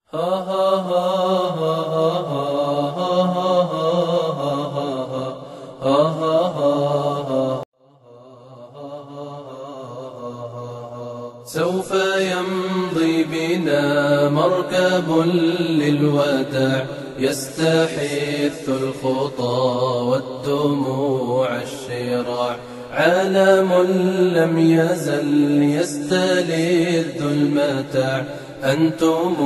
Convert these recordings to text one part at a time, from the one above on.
سوف يمضي بنا مركب للوداع يستحث الخطى والدموع الشراع، عالم لم يزل يستلذ المتاع، أنتم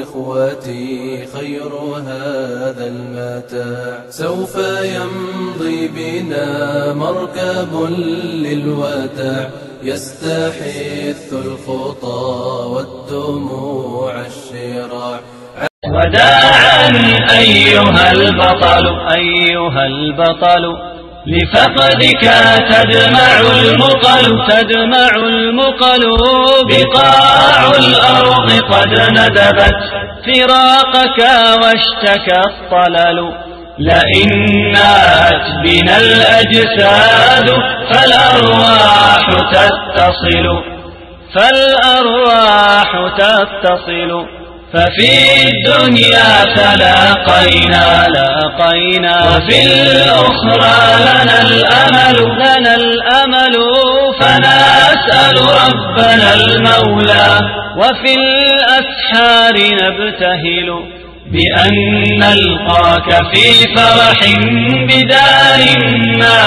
إخوتي خير هذا المتاع. سوف يمضي بنا مركب للوداع يستحث الخطى والدموع الشراع. وداعا أيها البطل أيها البطل، لفقدك تدمع المقل، بقاع الأرض قد ندبت فراقك واشتكى الطلل، لئن نات بنا الأجساد فالأرواح تتصل، ففي الدنيا تلاقينا وفي الأخرى لنا الأمل، فنسأل ربنا المولى وفي الأسحار نبتهل بأن نلقاك في فرح بدار ما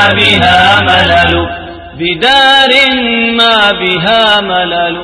بها ملل،